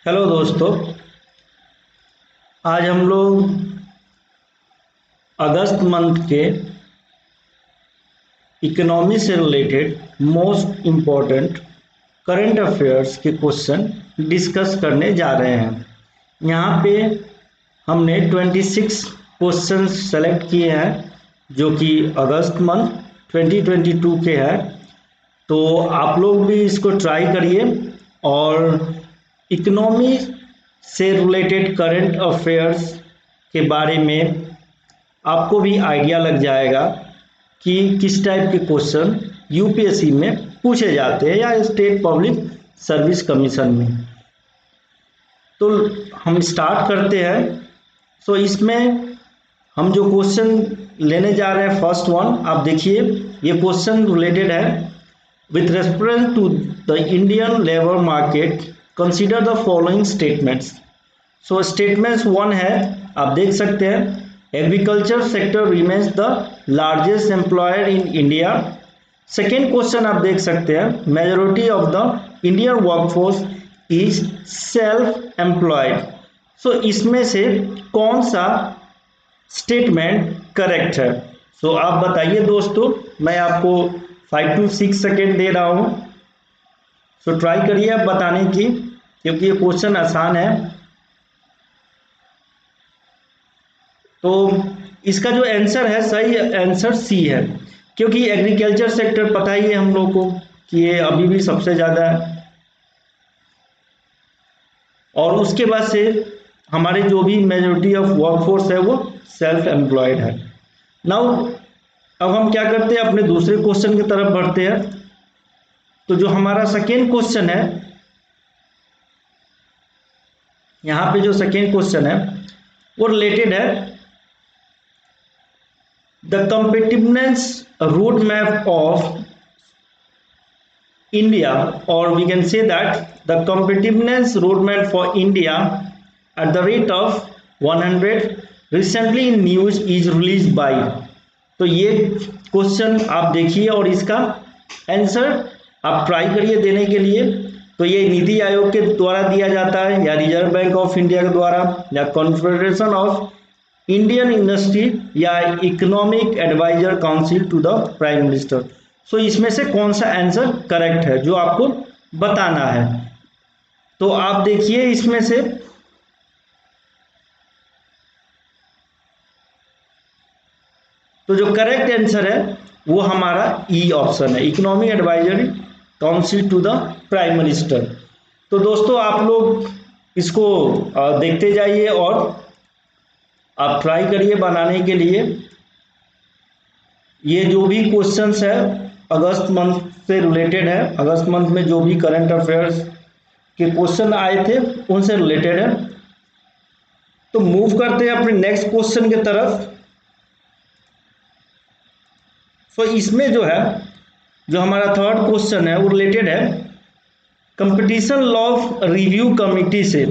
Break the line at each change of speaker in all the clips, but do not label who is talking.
Hello दोस्तों। आज हम लोग अगस्त मंथ के इकोनॉमी से related most important current affairs के क्वेश्चन डिस्कस करने जा रहे हैं। यहाँ पे हमने 26 क्वेश्चन सेलेक्ट किए हैं जो कि अगस्त मंथ 2022 के हैं। तो आप लोग भी इसको ट्राई करिए और इकोनॉमी से रिलेटेड करंट अफेयर्स के बारे में आपको भी आइडिया लग जाएगा कि किस टाइप के क्वेश्चन यूपीएससी में पूछे जाते हैं या स्टेट पब्लिक सर्विस कमीशन में। तो हम स्टार्ट करते हैं। सो इसमें हम जो क्वेश्चन लेने जा रहे हैं, फर्स्ट वन आप देखिए, ये क्वेश्चन रिलेटेड है with reference to the Indian labour market consider the following statements. So statements one है, आप देख सकते हैं, agriculture sector remains the largest employer in India. Second question आप देख सकते हैं, majority of the Indian workforce is self employed. So इसमें से कौन सा स्टेटमेंट करेक्ट है? सो आप बताइए दोस्तों, मैं आपको 5 to 6 सेकेंड दे रहा हूं। सो ट्राई करिए आप बताने की, क्योंकि ये क्वेश्चन आसान है। तो इसका जो आंसर है, सही आंसर सी है, क्योंकि एग्रीकल्चर सेक्टर पता ही है हम लोग को कि ये अभी भी सबसे ज़्यादा है, और उसके बाद से हमारे जो भी मेजोरिटी ऑफ वर्कफोर्स है वो सेल्फ एम्प्लॉयड है। नाउ अब हम क्या करते हैं, अपने दूसरे क्वेश्चन की तरफ बढ़ते हैं। तो जो हमारा सेकेंड क्वेश्चन है, यहाँ पे जो सेकेंड क्वेश्चन है वो रिलेटेड है the competitiveness roadmap of India, or we can say that the competitiveness roadmap for India at the rate of 100 recently in news is released by। तो ये क्वेश्चन आप देखिए और इसका आंसर आप ट्राई करिए देने के लिए। तो ये नीति आयोग के द्वारा दिया जाता है, या रिजर्व बैंक ऑफ इंडिया के द्वारा, या कॉन्फेडरेशन ऑफ इंडियन इंडस्ट्री, या economic advisor council to the prime minister. So इसमें से कौन सा आंसर करेक्ट है जो आपको बताना है? तो आप देखिए इसमें से तो जो करेक्ट आंसर है वो हमारा ई ऑप्शन है, economic advisory council to the prime minister. तो दोस्तों आप लोग इसको देखते जाइए और आप ट्राई करिए बनाने के लिए। ये जो भी क्वेश्चंस है अगस्त मंथ से रिलेटेड है, अगस्त मंथ में जो भी करंट अफेयर्स के क्वेश्चन आए थे उनसे रिलेटेड है। तो मूव करते हैं अपने नेक्स्ट क्वेश्चन की तरफ। तो इसमें जो है, जो हमारा थर्ड क्वेश्चन है वो रिलेटेड है कंपटीशन लॉ रिव्यू कमिटी से।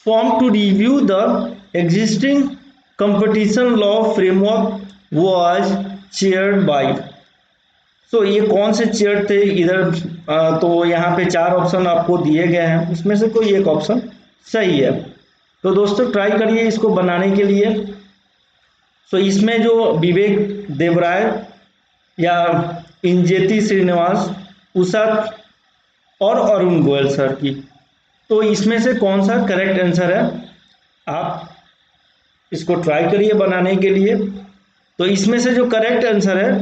Form to review the existing competition law framework was chaired by. So ये कौन से चेयर थे इधर? तो यहाँ पे 4 ऑप्शन आपको दिए गए हैं, उसमें से कोई एक ऑप्शन सही है। तो दोस्तों ट्राई करिए इसको बनाने के लिए। सो इसमें जो विवेक देवराय या इंजेती श्रीनिवास, उषा और अरुण गोयल सर की, तो इसमें से कौन सा करेक्ट आंसर है? आप इसको ट्राई करिए बनाने के लिए। तो इसमें से जो करेक्ट आंसर है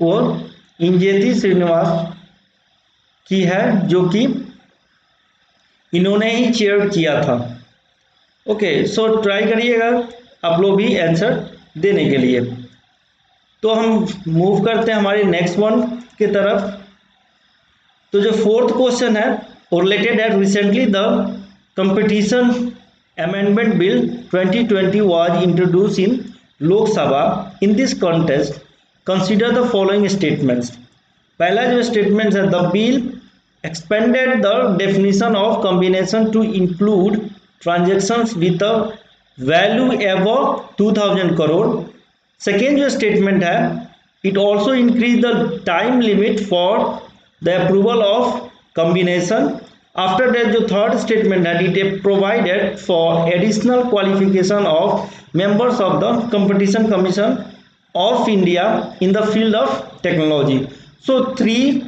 वो इंजेती श्रीनिवास की है, जो कि इन्होंने ही चेयर किया था। ओके, सो ट्राई करिएगा आप लोग भी आंसर देने के लिए। तो हम मूव करते हैं हमारे नेक्स्ट वन की तरफ। तो जो फोर्थ क्वेश्चन है वो रिलेटेड है recently the competition amendment bill 2020 was introduced in Lok Sabha. In this contest consider the following statements. पहला जो स्टेटमेंट है, the bill expanded the definition of combination to include transactions with a value above 2000 crore. Second जो statement है, it also increase the time limit for the approval of combination after that जो third statement है, it provided for additional qualification of members of the competition commission of India in the field of technology. So 3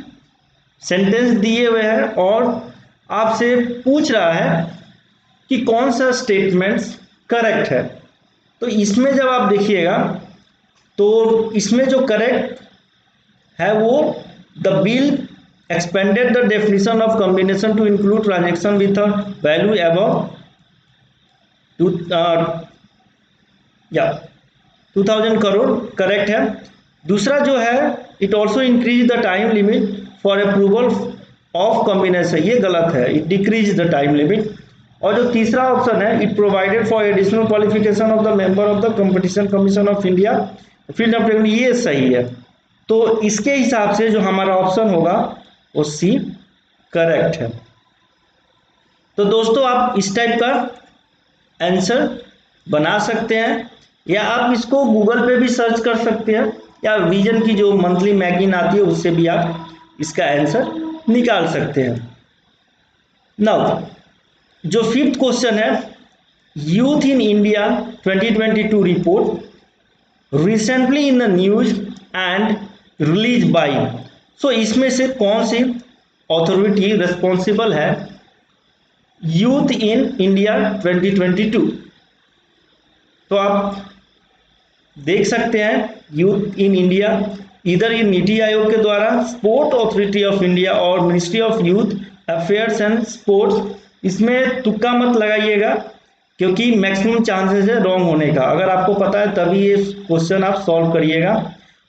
sentence दिए हुए हैं और आपसे पूछ रहा है कि कौन सा स्टेटमेंट्स करेक्ट है। तो इसमें जब आप देखिएगा तो इसमें जो करेक्ट है वो the bill expanded the definition of combination to include transaction with a value above to या 2000 करोड़ करेक्ट है। दूसरा जो है it also increase the time limit for approval of combination, ये गलत है, it decrease the time limit. और जो तीसरा ऑप्शन है it provided for additional qualification of the member of the competition commission of India field of technology, ये सही है। तो इसके हिसाब से जो हमारा ऑप्शन होगा वो सी करेक्ट है। तो दोस्तों आप इस टाइप का आंसर बना सकते हैं या आप इसको गूगल पे भी सर्च कर सकते हैं या विजन की जो मंथली मैगजीन आती है उससे भी आप इसका आंसर निकाल सकते हैं। नाउ जो 5th क्वेश्चन है, youth in India 2022 report recently in the news and release by, so इसमें से कौन सी अथॉरिटी रिस्पॉन्सिबल है यूथ इन इंडिया 2022? तो आप देख सकते हैं यूथ इन इंडिया इधर ये नीति आयोग के द्वारा, स्पोर्ट अथॉरिटी ऑफ इंडिया और ministry of youth affairs and sports. इसमें तुक्का मत लगाइएगा क्योंकि मैक्सिमम चांसेस है रॉन्ग होने का। अगर आपको पता है तभी ये क्वेश्चन आप सॉल्व करिएगा,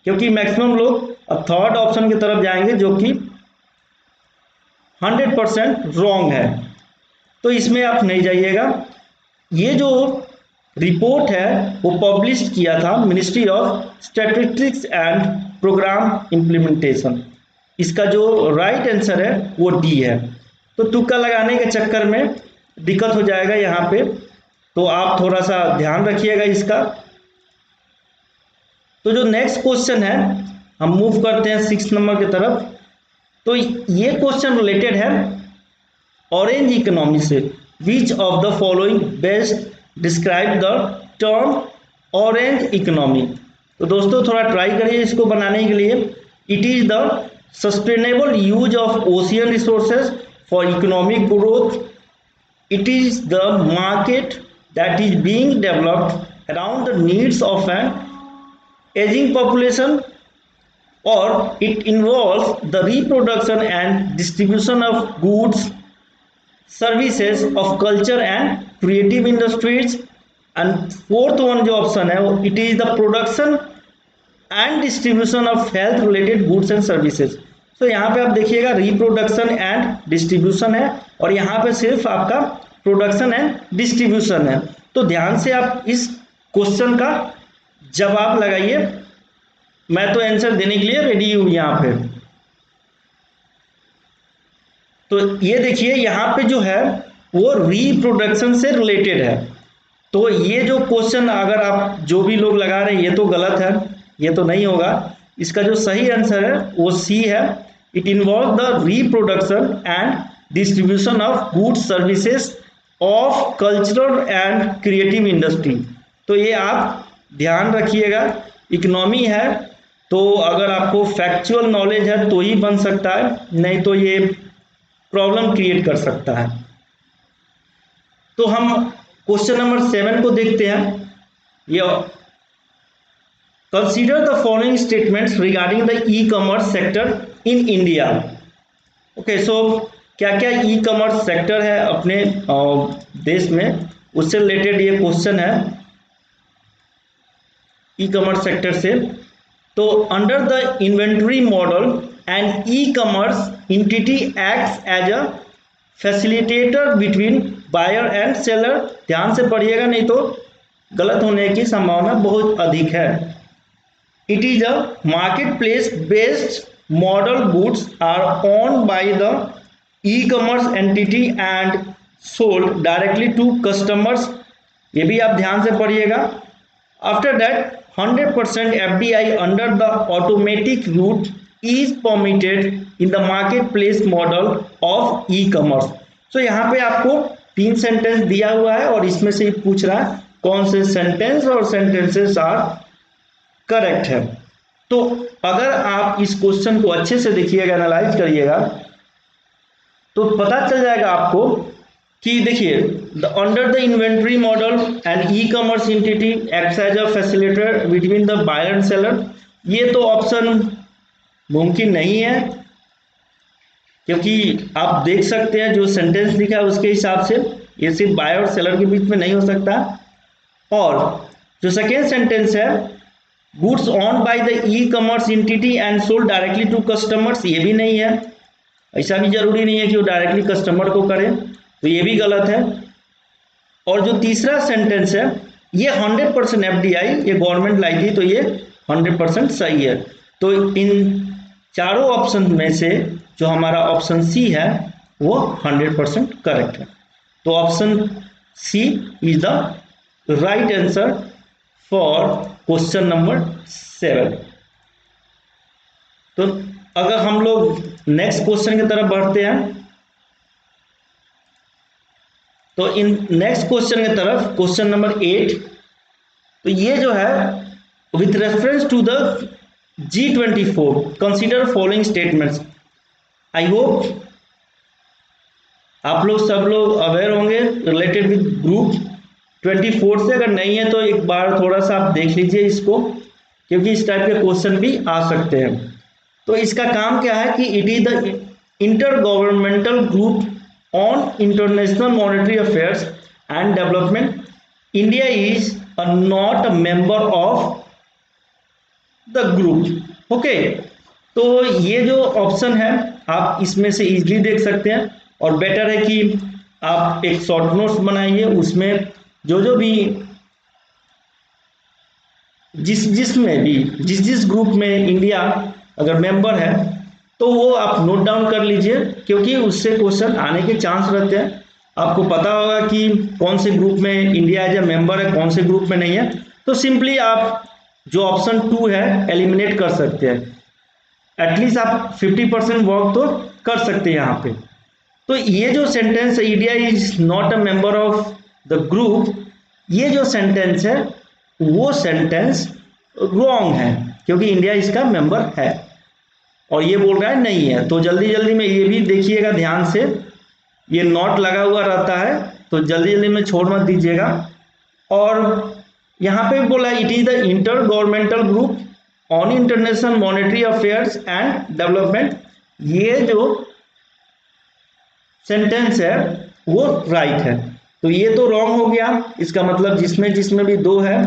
क्योंकि मैक्सिमम लोग अब थर्ड ऑप्शन की तरफ जाएंगे जो कि 100% रॉन्ग है, तो इसमें आप नहीं जाइएगा। ये जो रिपोर्ट है वो पब्लिश किया था ministry of statistics and programme implementation. इसका जो राइट आंसर है वो डी है। तो तुक्का लगाने के चक्कर में दिक्कत हो जाएगा यहाँ पे, तो आप थोड़ा सा ध्यान रखिएगा इसका। तो जो नेक्स्ट क्वेश्चन है हम मूव करते हैं 6 नंबर की तरफ। तो ये क्वेश्चन रिलेटेड है ऑरेंज इकोनॉमी से। Which of the following best describe the term orange economy? तो दोस्तों थोड़ा ट्राई करिए इसको बनाने के लिए। It is the sustainable use of ocean resources for economic growth. It is the market that is being developed around the needs of an ageing population, or it involves the reproduction and distribution of goods, services of culture and creative industries। and fourth one जो option है वो it is the production and distribution of health related goods and services। so यहाँ पे आप देखिएगा reproduction and distribution है और यहाँ पे सिर्फ आपका production and distribution है। तो ध्यान से आप इस क्वेश्चन का जवाब लगाइए, मैं तो आंसर देने के लिए रेडी हूं यहाँ पे। तो ये देखिए यहाँ पे जो है वो रिप्रोडक्शन से रिलेटेड है। तो ये जो क्वेश्चन अगर आप जो भी लोग लगा रहे हैं ये तो गलत है, ये तो नहीं होगा। इसका जो सही आंसर है वो सी है। It involve the reproduction and distribution of goods services of cultural and creative industry. तो ये आप ध्यान रखिएगा। इकोनॉमी है तो अगर आपको फैक्चुअल नॉलेज है तो ही बन सकता है, नहीं तो ये प्रॉब्लम क्रिएट कर सकता है। तो हम क्वेश्चन नंबर 7 को देखते हैं। ये consider the following statements regarding the E commerce sector in India. Okay, so क्या क्या ई कॉमर्स सेक्टर है अपने देश में, उससे रिलेटेड ये क्वेश्चन है ई कॉमर्स सेक्टर से। तो under the inventory model and e commerce entity acts as a facilitator between buyer and seller. ध्यान से पढ़िएगा नहीं तो गलत होने की संभावना बहुत अधिक है। It is a market place based model, goods are owned by the E commerce entity and sold directly to customers. ये भी आप ध्यान से पढ़िएगा। After that 100% FDI under the automatic route is permitted in the marketplace model of e-commerce। तो यहाँ पे आपको 3 सेंटेंस दिया हुआ है और इसमें से पूछ रहा है कौन से सेंटेंस और सेंटेंसेस आर करेक्ट है। तो अगर आप इस क्वेश्चन को अच्छे से देखिएगा, एनालाइज करिएगा, तो पता चल जाएगा आपको कि देखिए under the inventory model and e commerce entity acts as a facilitator between the buyer and seller, ये तो ऑप्शन मुमकिन नहीं है, क्योंकि आप देख सकते हैं जो सेंटेंस लिखा है उसके हिसाब से ये सिर्फ बायर और सेलर के बीच में नहीं हो सकता। और जो सेकेंड सेंटेंस है goods own by the E commerce entity and sold directly to customers, ये भी नहीं है, ऐसा भी जरूरी नहीं है कि वो डायरेक्टली कस्टमर को करें, तो ये भी गलत है। और जो तीसरा सेंटेंस है ये 100% एफडीआई, ये गवर्नमेंट लाई थी, तो ये 100% सही है। तो इन चारों ऑप्शन में से जो हमारा ऑप्शन सी है वो 100% करेक्ट है। तो option C is the right answer for question number 7। तो अगर हम लोग नेक्स्ट क्वेश्चन की तरफ बढ़ते हैं, तो इन नेक्स्ट क्वेश्चन की तरफ, क्वेश्चन नंबर 8, तो ये जो है with reference to the G24 consider following statements. I hope आप लोग सब लोग अवेयर होंगे रिलेटेड विद ग्रुप 24 से, अगर नहीं है तो एक बार थोड़ा सा आप देख लीजिए इसको, क्योंकि इस टाइप के क्वेश्चन भी आ सकते हैं। तो इसका काम क्या है कि it is the inter governmental group on international monetary affairs and development. India is not a member of the group. Okay, तो ये जो ऑप्शन है आप इसमें से इजीली देख सकते हैं, और बेटर है कि आप एक शॉर्ट नोट्स बनाइए, उसमें जो भी जिस ग्रुप में इंडिया अगर मेंबर है तो वो आप नोट डाउन कर लीजिए, क्योंकि उससे क्वेश्चन आने के चांस रहते हैं। आपको पता होगा कि कौन से ग्रुप में इंडिया एज ए मेंबर है, कौन से ग्रुप में नहीं है, तो सिंपली आप जो ऑप्शन 2 है एलिमिनेट कर सकते हैं। एटलीस्ट आप 50% वर्क तो कर सकते हैं यहाँ पे। तो ये जो सेंटेंस है India is not a member of the group, ये जो सेंटेंस है वो सेंटेंस रॉन्ग है, क्योंकि इंडिया इसका मेंबर है और ये बोल रहा है नहीं है। तो जल्दी जल्दी में ये भी देखिएगा ध्यान से, ये नॉट लगा हुआ रहता है तो जल्दी जल्दी में छोड़ मत दीजिएगा। और यहाँ पे बोला it is the inter governmental group on international monetary affairs and development, ये जो सेंटेंस है वो राइट है। तो ये तो रॉन्ग हो गया, इसका मतलब जिसमें जिसमें भी 2 है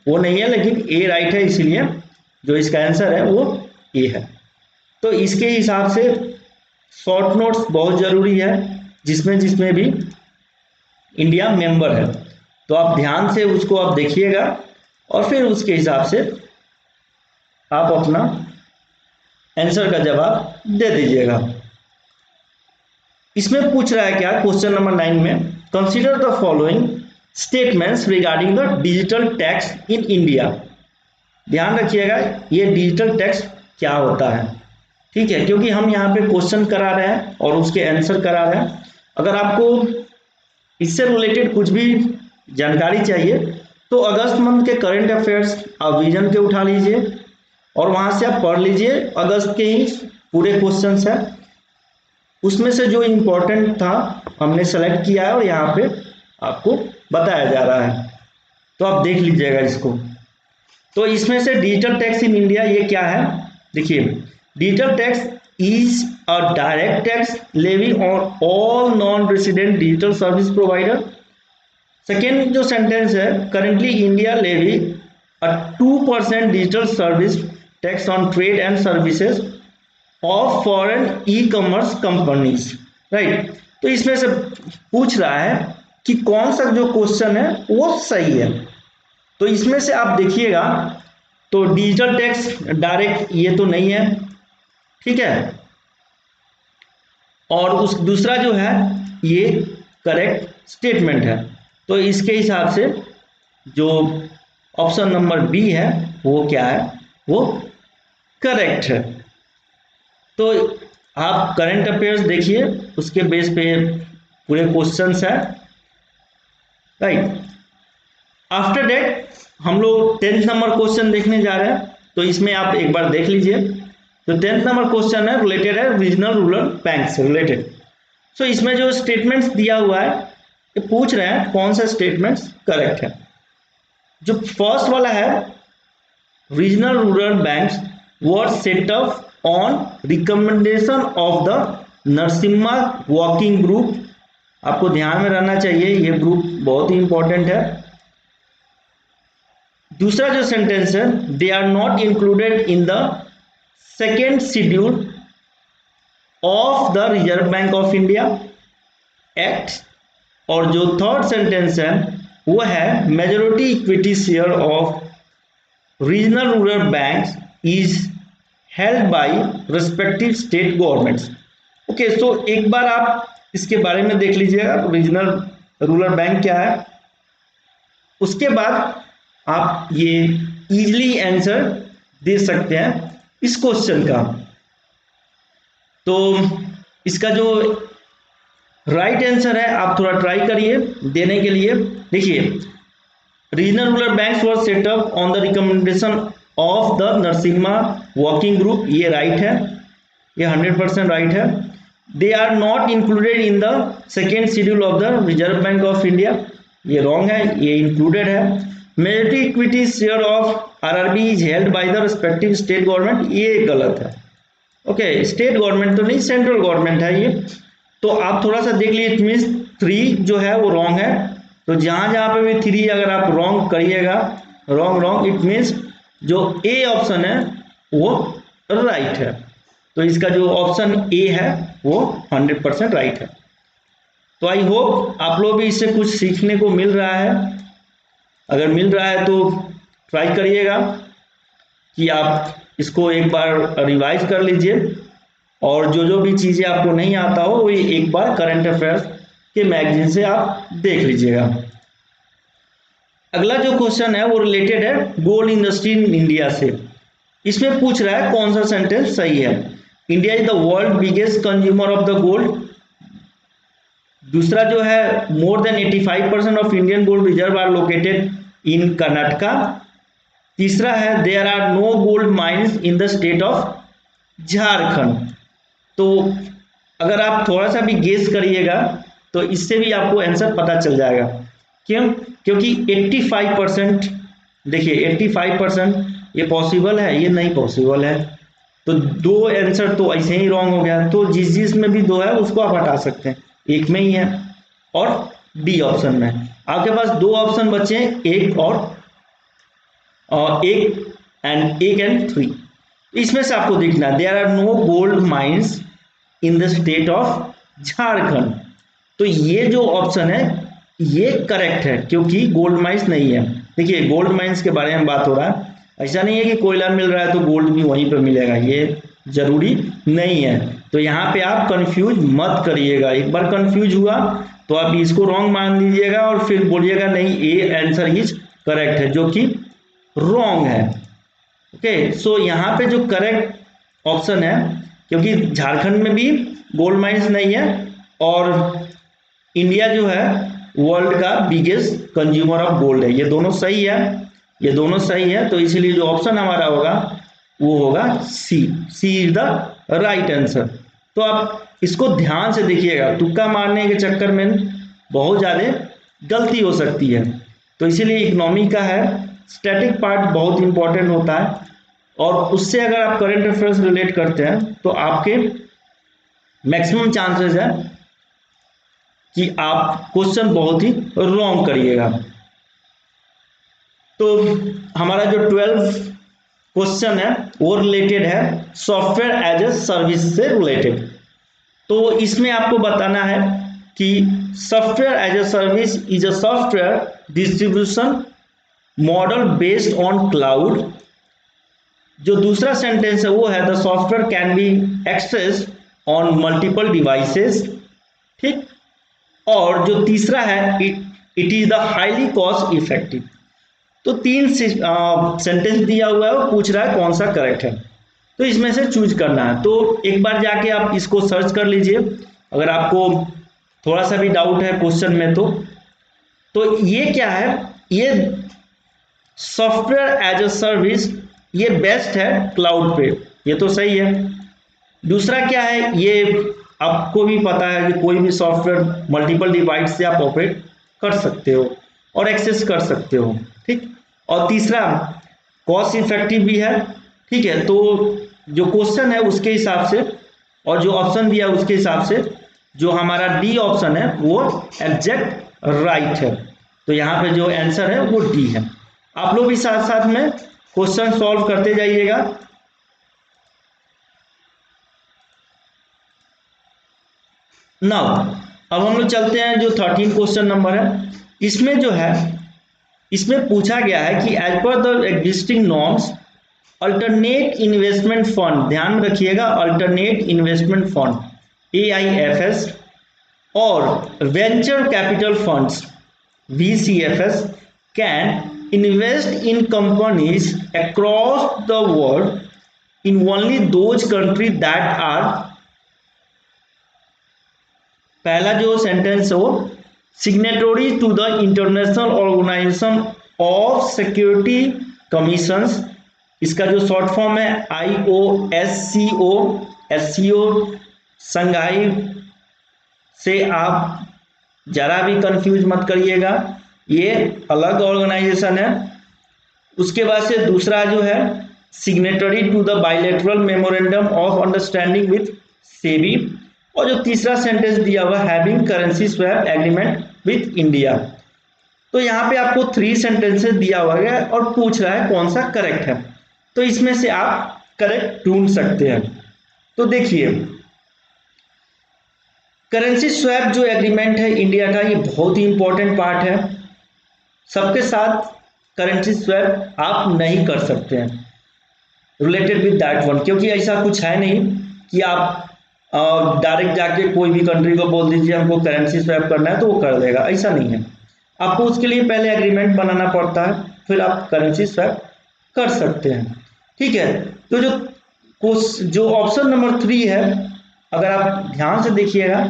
वो नहीं है, लेकिन ए राइट है, इसीलिए जो इसका आंसर है वो ए है। तो इसके हिसाब से शॉर्ट नोट्स बहुत जरूरी है जिसमें जिसमें भी इंडिया मेंबर है, तो आप ध्यान से उसको आप देखिएगा और फिर उसके हिसाब से आप अपना आंसर का जवाब दे दीजिएगा। इसमें पूछ रहा है क्या क्वेश्चन नंबर 9 में, consider the following statements regarding the digital tax in India. ध्यान रखिएगा ये डिजिटल टैक्स क्या होता है, ठीक है, क्योंकि हम यहाँ पे क्वेश्चन करा रहे हैं और उसके आंसर करा रहे हैं। अगर आपको इससे रिलेटेड कुछ भी जानकारी चाहिए तो अगस्त मंथ के करंट अफेयर्स आप विजन के उठा लीजिए और वहां से आप पढ़ लीजिए, अगस्त के ही पूरे क्वेश्चंस है, उसमें से जो इम्पोर्टेंट था हमने सेलेक्ट किया है और यहाँ पे आपको बताया जा रहा है, तो आप देख लीजिएगा इसको। तो इसमें से डिजिटल टैक्स इन इंडिया ये क्या है, देखिए digital tax is a direct tax levy on all non resident digital service provider. Second जो सेंटेंस है, currently India levy a 2% digital service tax on trade and services of foreign e commerce companies, right. तो इसमें से पूछ रहा है कि कौन सा जो क्वेश्चन है वो सही है। तो इसमें से आप देखिएगा तो डिजिटल टैक्स डायरेक्ट ये तो नहीं है, ठीक है, और उस दूसरा जो है ये करेक्ट स्टेटमेंट है। तो इसके हिसाब से जो ऑप्शन नंबर बी है वो क्या है, वो करेक्ट है। तो आप करंट अफेयर्स देखिए, उसके बेस पे पूरे क्वेश्चंस है, राइट। आफ्टर दैट हम लोग 10th नंबर क्वेश्चन देखने जा रहे हैं, तो इसमें आप एक बार देख लीजिए। तो 10th नंबर क्वेश्चन है रिलेटेड है रीजनल रूरल बैंक से रिलेटेड। सो इसमें जो स्टेटमेंट्स दिया हुआ है ये पूछ रहे हैं कौन सा स्टेटमेंट्स करेक्ट है। जो फर्स्ट वाला है, regional rural banks were set up on recommendation of the Narasimha working group. आपको ध्यान में रहना चाहिए, ये ग्रुप बहुत ही इंपॉर्टेंट है। दूसरा जो सेंटेंस है, they are not included in the second schedule of the reserve bank of India act. और जो थर्ड सेंटेंस है वो है majority equity share of regional rural banks is held by respective state governments. Okay, so एक बार आप इसके बारे में देख लीजिएगा रीजनल रूरल बैंक क्या है, उसके बाद आप ये इजीली आंसर दे सकते हैं इस क्वेश्चन का। तो इसका जो राइट आंसर है आप थोड़ा ट्राई करिए देने के लिए। देखिए, regional rural banks were set up on the recommendation of the Narasimha working group, ये राइट है, ये 100% राइट है। They are not included in the second schedule of the reserve bank of India, ये रॉन्ग है, ये इंक्लूडेड है। Majority equity share of RRB is held by the respective state government, ये गलत है। ओके, स्टेट गवर्नमेंट तो नहीं, central government है ये। तो आप थोड़ा सा देख लीजिए, इट मीन्स 3 जो है वो रॉन्ग है। तो जहां जहां पे भी 3 अगर आप रॉन्ग करिएगा, रॉन्ग, इट मीन्स जो ए ऑप्शन है वो राइट है। तो इसका जो ऑप्शन ए है वो 100% राइट है। तो आई होप आप लोग भी इससे कुछ सीखने को मिल रहा है। अगर मिल रहा है तो ट्राई करिएगा कि आप इसको एक बार रिवाइज कर लीजिए, और जो भी चीज़ें आपको नहीं आता हो वो एक बार करंट अफेयर्स के मैगजीन से आप देख लीजिएगा। अगला जो क्वेश्चन है वो रिलेटेड है गोल्ड इंडस्ट्री इन इंडिया से। इसमें पूछ रहा है कौन सा सेंटेंस सही है। India is the world biggest consumer of the gold. दूसरा जो है, more than 85% of Indian gold reserve are located in Karnataka. तीसरा है, there are no gold mines in the state of Jharkhand. तो अगर आप थोड़ा सा भी गेस करिएगा तो इससे भी आपको आंसर पता चल जाएगा। क्यों? क्योंकि 85%, देखिए 85% ये पॉसिबल है, ये नहीं पॉसिबल है। तो 2 आंसर तो ऐसे ही रॉन्ग हो गया। तो जिस में भी 2 है उसको आप हटा सकते हैं, एक में ही है और डी ऑप्शन में। आपके पास 2 ऑप्शन बचे हैं, एक एंड 3। इसमें से आपको देखना, there are no gold mines in the state of Jharkhand. तो ये जो ऑप्शन है ये करेक्ट है, क्योंकि गोल्ड माइंस नहीं है। देखिए, गोल्ड माइंस के बारे में बात हो रहा है, ऐसा नहीं है कि कोयला मिल रहा है तो गोल्ड भी वहीं पर मिलेगा, ये जरूरी नहीं है। तो यहाँ पे आप कंफ्यूज मत करिएगा। एक बार कंफ्यूज हुआ तो आप इसको रॉन्ग मान लीजिएगा और फिर बोलिएगा नहीं ए आंसर इज करेक्ट है, जो कि रॉन्ग है। ओके, सो यहाँ पे जो करेक्ट ऑप्शन है, क्योंकि झारखंड में भी गोल्ड माइंस नहीं है और इंडिया जो है वर्ल्ड का बिगेस्ट कंज्यूमर ऑफ गोल्ड है, ये दोनों सही है, ये दोनों सही है। तो इसीलिए जो ऑप्शन हमारा होगा वो होगा सी इज द राइट आंसर। तो आप इसको ध्यान से देखिएगा, तुक्का मारने के चक्कर में बहुत ज़्यादा गलती हो सकती है। तो इसीलिए इकोनॉमी का है स्टैटिक पार्ट बहुत इंपॉर्टेंट होता है, और उससे अगर आप करंट अफेयर्स रिलेट करते हैं तो आपके मैक्सिमम चांसेस है कि आप क्वेश्चन बहुत ही रॉन्ग करिएगा। तो हमारा जो 12th क्वेश्चन है वो रिलेटेड है सॉफ्टवेयर एज ए सर्विस से रिलेटेड। तो इसमें आपको बताना है कि software as a service is a software distribution model based on cloud. जो दूसरा सेंटेंस है वो है the software can be access on multiple devices, ठीक। और जो तीसरा है it is the highly cost effective. तो 3 सेंटेंस दिया हुआ है, वो पूछ रहा है कौन सा करेक्ट है, तो इसमें से चूज करना है। तो एक बार जाके आप इसको सर्च कर लीजिए। अगर आपको थोड़ा सा भी डाउट है क्वेश्चन में तो ये क्या है, ये सॉफ्टवेयर एज अ सर्विस ये बेस्ट है क्लाउड पे, ये तो सही है। दूसरा क्या है, ये आपको भी पता है कि कोई भी सॉफ्टवेयर मल्टीपल डिवाइस से आप ऑपरेट कर सकते हो और एक्सेस कर सकते हो, ठीक। और तीसरा कॉस्ट इफेक्टिव भी है, ठीक है। तो जो क्वेश्चन है उसके हिसाब से और जो ऑप्शन दिया उसके हिसाब से जो हमारा डी ऑप्शन है वो एग्जैक्ट राइट है। तो यहाँ पे जो आंसर है वो डी है। आप लोग भी साथ साथ में क्वेश्चन सॉल्व करते जाइएगा। नाउ अब हम लोग चलते हैं जो 13 क्वेश्चन नंबर है, इसमें जो है इसमें पूछा गया है कि एज पर the existing norms alternate investment fund, ध्यान रखिएगा अल्टरनेट इन्वेस्टमेंट फंड AIFs और venture capital funds VCFs can invest in companies across the world in only those countries that are, पहला जो सेंटेंस हो, signatory to the international organisation of securities commissions, इसका जो short form है IOSCO, SCO, Shanghai से आप जरा भी कंफ्यूज मत करिएगा, ये अलग ऑर्गेनाइजेशन है। उसके बाद से दूसरा जो है signatory to the bilateral memorandum of understanding with SEBI, और जो तीसरा सेंटेंस दिया हुआ having currency swap agreement with India. तो यहाँ पे आपको 3 सेंटेंसेस दिया हुआ है और पूछ रहा है कौन सा करेक्ट है, तो इसमें से आप करेक्ट ढूंढ सकते हैं। तो देखिए करेंसी स्वैप जो एग्रीमेंट है इंडिया का, ये बहुत ही इंपॉर्टेंट पार्ट है। सबके साथ करेंसी स्वैप आप नहीं कर सकते हैं रिलेटेड विद दैट वन, क्योंकि ऐसा कुछ है नहीं कि आप डायरेक्ट जाके कोई भी कंट्री को बोल दीजिए हमको करेंसी स्वैप करना है तो वो कर देगा, ऐसा नहीं है। आपको उसके लिए पहले एग्रीमेंट बनाना पड़ता है, फिर आप करेंसी स्वैप कर सकते हैं, ठीक है। तो जो ऑप्शन नंबर 3 है, अगर आप ध्यान से देखिएगा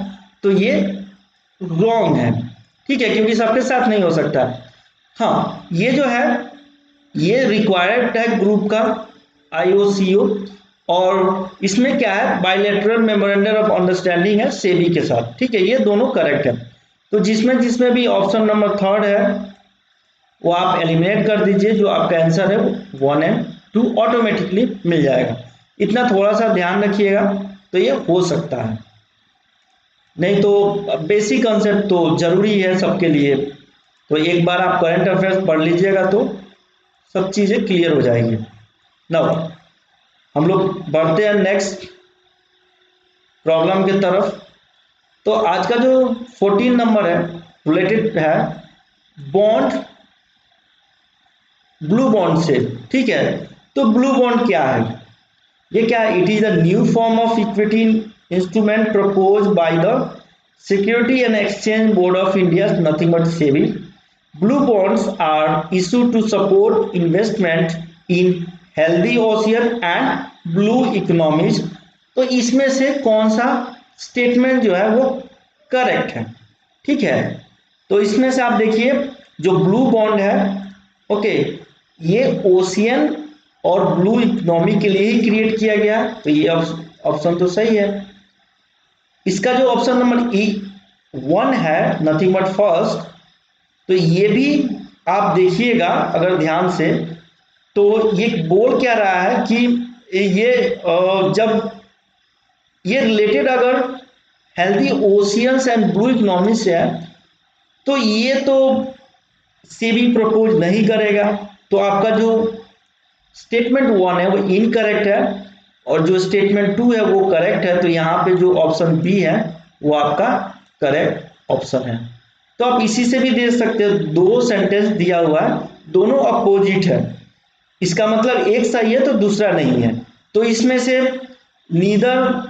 तो ये रॉन्ग है, ठीक है, क्योंकि सबके साथ नहीं हो सकता। हाँ, ये जो है ये रिक्वायर्ड है ग्रुप का IOCO, और इसमें क्या है बायलैटरल मेमोरेंडम ऑफ अंडरस्टैंडिंग है सेबी के साथ, ठीक है, ये दोनों करेक्ट है। तो जिसमें जिसमें भी ऑप्शन नंबर 3 है वो आप एलिमिनेट कर दीजिए, जो आपका आंसर है 1 एंड 2 ऑटोमेटिकली मिल जाएगा। इतना थोड़ा सा ध्यान रखिएगा तो ये हो सकता है, नहीं तो बेसिक कंसेप्ट तो जरूरी है सबके लिए। तो एक बार आप करंट अफेयर्स पढ़ लीजिएगा तो सब चीजें क्लियर हो जाएंगी। नाउ हम लोग बढ़ते हैं नेक्स्ट प्रॉब्लम की तरफ। तो आज का जो 14 नंबर है रिलेटेड है बॉन्ड, ब्लू बॉन्ड से, ठीक है। तो ब्लू बॉन्ड क्या है, ये क्या है, it is a new form of equity instrument propose by the security and exchange board of India, nothing but SEBI. Blue bonds are issue to support investment in healthy ocean and blue economies. तो इसमें से कौन सा statement जो है वो correct है, ठीक है। तो इसमें से आप देखिए जो ब्लू बॉन्ड है, ओके, ये ओशियन और ब्लू इकोनॉमी के लिए ही क्रिएट किया गया, तो ये ऑप्शन तो सही है। इसका जो ऑप्शन नंबर E1 है नथिंग बट फर्स्ट, तो ये भी आप देखिएगा अगर ध्यान से, तो ये बोल क्या रहा है कि ये जब ये रिलेटेड अगर healthy oceans and blue economy से है तो ये तो सेबी प्रपोज नहीं करेगा, तो आपका जो स्टेटमेंट 1 है वो इनकरेक्ट है और जो स्टेटमेंट 2 है वो करेक्ट है। तो यहाँ पे जो ऑप्शन बी है वो आपका करेक्ट ऑप्शन है। तो आप इसी से भी देख सकते हो, 2 सेंटेंस दिया हुआ है, दोनों अपोजिट है, इसका मतलब एक सही है तो दूसरा नहीं है। तो इसमें से नीदर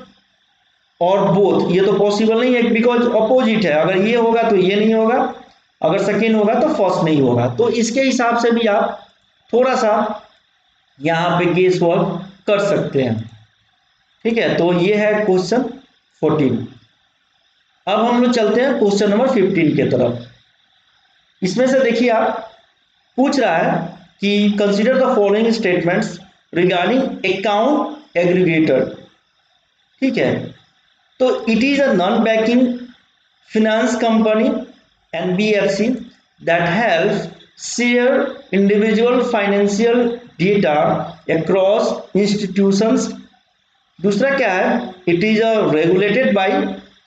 और बोथ ये तो पॉसिबल नहीं है बिकॉज अपोजिट है, अगर ये होगा तो ये नहीं होगा, अगर सेकेंड होगा तो फर्स्ट नहीं होगा। तो इसके हिसाब से भी आप थोड़ा सा यहाँ पे गेस वर्क कर सकते हैं, ठीक है। तो ये है क्वेश्चन 14। अब हम लोग चलते हैं क्वेश्चन नंबर 15 के तरफ। इसमें से देखिए आप, पूछ रहा है कि consider the following statements regarding account aggregator. ठीक है, तो it is a non banking finance company NBFC that helps share individual financial data across institutions। दूसरा क्या है, it is a regulated by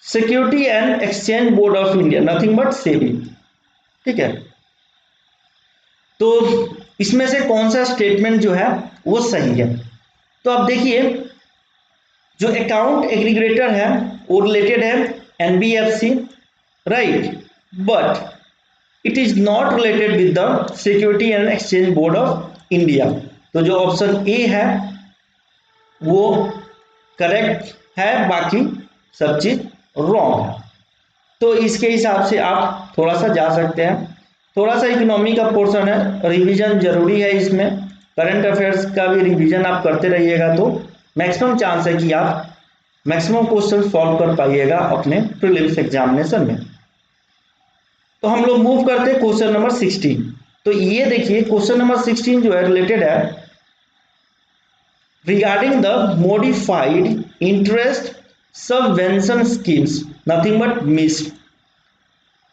security and exchange board of India, nothing but SEBI. ठीक है, तो इसमें से कौन सा स्टेटमेंट जो है वो सही है? तो अब देखिए, जो अकाउंट एग्रीगेटर है वो रिलेटेड है NBFC, right, but it is not related with the security and exchange board of India. तो जो ऑप्शन ए है वो करेक्ट है, बाकी सब चीज रॉन्ग है। तो इसके हिसाब से आप थोड़ा सा जा सकते हैं। थोड़ा सा इकोनॉमी का पोर्शन है, रिवीजन जरूरी है इसमें। करंट अफेयर्स का भी रिवीजन आप करते रहिएगा तो मैक्सिमम चांस है कि आप मैक्सिमम क्वेश्चन सॉल्व कर पाइएगा अपने प्रीलिम्स एग्जामिनेशन में। तो हम लोग मूव करते हैं क्वेश्चन नंबर 16। तो ये देखिए, क्वेश्चन नंबर 16 जो है रिलेटेड है regarding the modified interest subvention schemes, nothing but missed,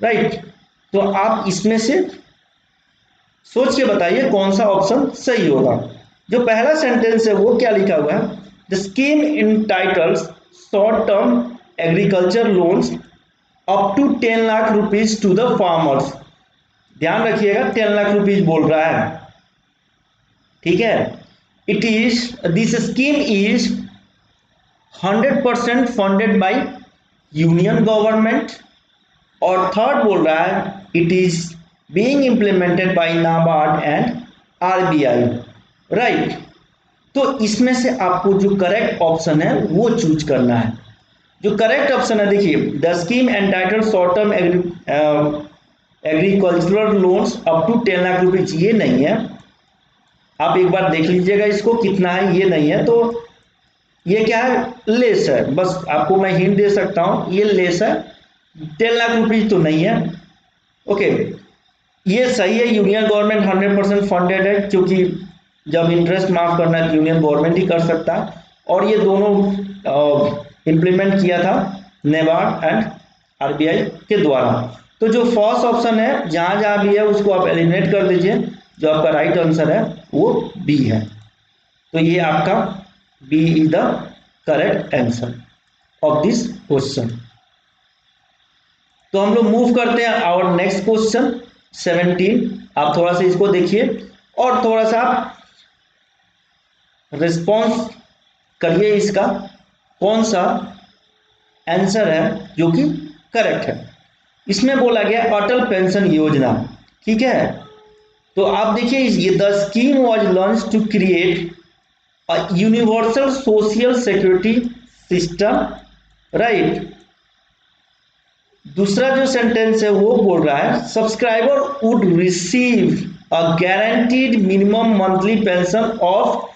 right. तो आप इसमें से सोच के बताइए कौन सा ऑप्शन सही होगा। जो पहला सेंटेंस है वो क्या लिखा हुआ है, the scheme entitles short term agriculture loans up to 10 lakh rupees to the farmers. ध्यान रखिएगा 10 लाख रुपीज बोल रहा है, ठीक है। It is, this scheme is 100% funded by union government. और थर्ड बोल रहा है it is being implemented bye NABARD and RBI, right. तो इसमें से आपको जो करेक्ट ऑप्शन है वो चूज करना है। जो करेक्ट ऑप्शन है देखिए, the scheme entitle short term agricultural loans up to 10 lakh rupees, ये नहीं है। आप एक बार देख लीजिएगा इसको कितना है, ये नहीं है। तो ये क्या है, लेस है, बस आपको मैं हिंट दे सकता हूं, ये लेस है, 10 लाख रुपीज तो नहीं है। ओके, ये सही है, यूनियन गवर्नमेंट 100% फंडेड है, क्योंकि जब इंटरेस्ट माफ करना है यूनियन गवर्नमेंट ही कर सकता है। और ये दोनों इम्प्लीमेंट किया था नेबार्ड एंड आरबीआई के द्वारा। तो जो फर्स्ट ऑप्शन है जहां जहां भी है उसको आप एलिमिनेट कर दीजिए। जो आपका राइट आंसर है वो बी है। तो ये आपका B is the correct answer of this question. तो हम लोग मूव करते हैं आवर नेक्स्ट क्वेश्चन 17। आप थोड़ा सा इसको देखिए और थोड़ा सा रिस्पॉन्स करिए, इसका कौन सा आंसर है जो कि करेक्ट है। इसमें बोला गया अटल पेंशन योजना, ठीक है। तो आप देखिए, ये the scheme was launch to create a universal social security system, right. दूसरा जो सेंटेंस है वो बोल रहा है subscriber would receive a guaranteed minimum monthly pension of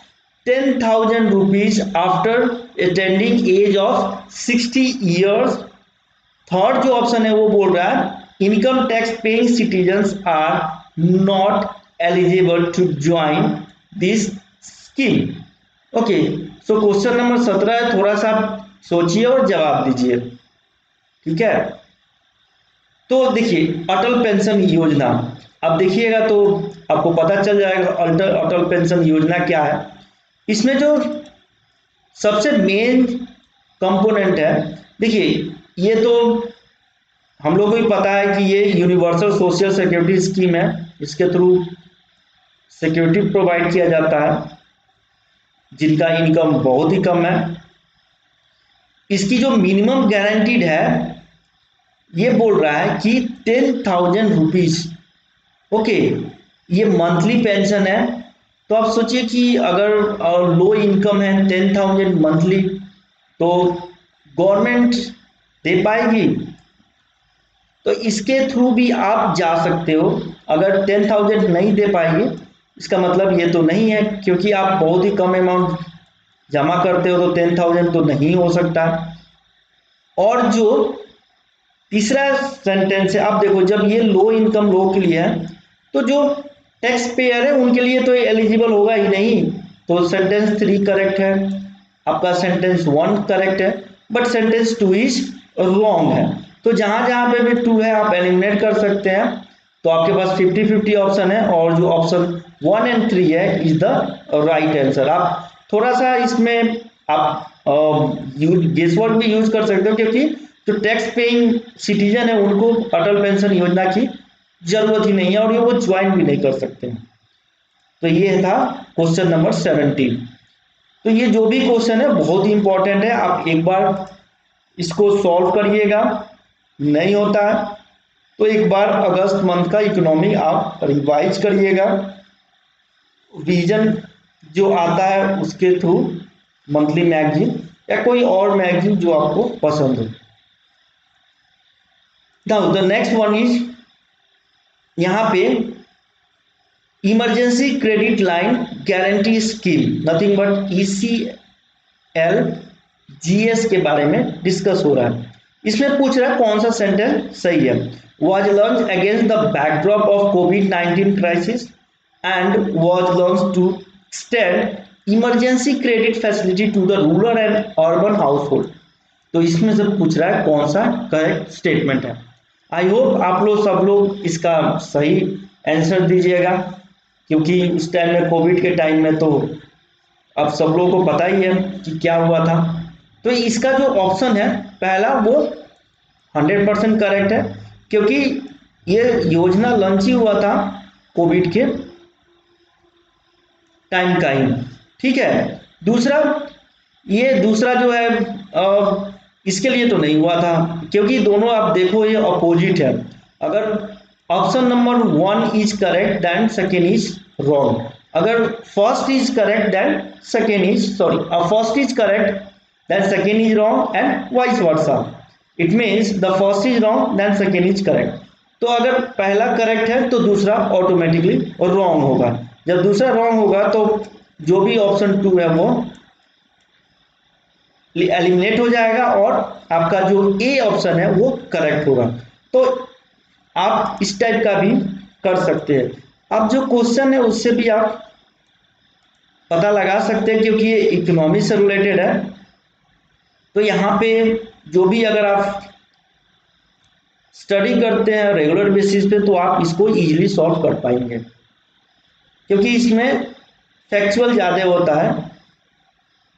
10,000 rupees after attending age of 60 years. Third जो ऑप्शन है वो बोल रहा है income tax paying citizens are not eligible to join this scheme. Okay, so question number 17 है, थोड़ा सा सोचिए और जवाब दीजिए, ठीक है। तो देखिए अटल पेंशन योजना, अब देखिएगा तो आपको पता चल जाएगा अटल पेंशन योजना क्या है। इसमें जो सबसे मेन कंपोनेंट है, देखिए ये तो हम लोगों को भी पता है कि ये यूनिवर्सल सोशल सिक्योरिटी स्कीम है। इसके थ्रू सिक्योरिटी प्रोवाइड किया जाता है जिनका इनकम बहुत ही कम है। इसकी जो मिनिमम गारंटीड है ये बोल रहा है कि 10,000 रुपीज। ओके, ये मंथली पेंशन है। तो आप सोचिए कि अगर लो इनकम है 10,000 मंथली, तो गवर्नमेंट दे पाएगी? तो इसके थ्रू भी आप जा सकते हो। अगर 10,000 नहीं दे पाएगी इसका मतलब ये तो नहीं है, क्योंकि आप बहुत ही कम अमाउंट जमा करते हो तो 10,000 तो नहीं हो सकता। और जो तीसरा सेंटेंस है, आप देखो जब ये लो इनकम लो के लिए है तो जो टैक्स पेयर है उनके लिए तो एलिजिबल होगा ही नहीं। तो सेंटेंस 3 करेक्ट है, आपका सेंटेंस 1 करेक्ट है, बट सेंटेंस 2 इज रॉन्ग है। तो जहां जहां पे भी 2 है आप एलिमिनेट कर सकते हैं। तो आपके पास 50-50 ऑप्शन है और जो ऑप्शन 1 एंड 3 है इज द राइट आंसर। आप थोड़ा सा इसमें आप गेस वर्ड भी यूज कर सकते हो, क्योंकि जो टैक्स पेइंग सिटीजन है उनको अटल पेंशन योजना की जरूरत ही नहीं है और ये वो ज्वाइन भी नहीं कर सकते हैं। तो ये था क्वेश्चन नंबर 17। तो ये जो भी क्वेश्चन है बहुत ही इंपॉर्टेंट है, आप एक बार इसको सॉल्व करिएगा। नहीं होता है तो एक बार अगस्त मंथ का इकोनॉमी आप रिवाइज करिएगा, विजन जो आता है उसके थ्रू, मंथली मैगजीन या कोई और मैगजीन जो आपको पसंद हो। Now the next one is, यहाँ पे emergency credit line guarantee scheme nothing but ECL GS के बारे में डिस्कस हो रहा है। इसमें पूछ रहा है कौन सा सेंटेंस सही है। was launched against the backdrop of COVID-19 crisis and was launched to extend emergency credit facility to the rural and urban household। तो इसमें से पूछ रहा है कौन सा करेक्ट स्टेटमेंट है। आई होप आप लोग सब लोग इसका सही आंसर दीजिएगा, क्योंकि उस टाइम में कोविड के टाइम में तो अब सब लोगों को पता ही है कि क्या हुआ था। तो इसका जो ऑप्शन है पहला वो 100% करेक्ट है, क्योंकि ये योजना लॉन्च ही हुआ था कोविड के टाइम का ही। ठीक है, दूसरा ये दूसरा जो है इसके लिए तो नहीं हुआ था, क्योंकि दोनों आप देखो ये अपोजिट है। अगर option number 1 is correct then second is wrong, अगर first is correct then second is sorry first is correct then second is wrong and vice versa. It means the first is wrong then second is correct. तो अगर पहला correct है तो दूसरा automatically wrong होगा, जब दूसरा रॉन्ग होगा तो जो भी ऑप्शन 2 है वो एलिमिनेट हो जाएगा और आपका जो ए ऑप्शन है वो करेक्ट होगा। तो आप इस टाइप का भी कर सकते हैं। अब जो क्वेश्चन है उससे भी आप पता लगा सकते हैं, क्योंकि ये इकोनॉमी से रिलेटेड है। तो यहाँ पे जो भी अगर आप स्टडी करते हैं रेगुलर बेसिस पे तो आप इसको इजीली सॉल्व कर पाएंगे, क्योंकि इसमें फैक्चुअल ज़्यादा होता है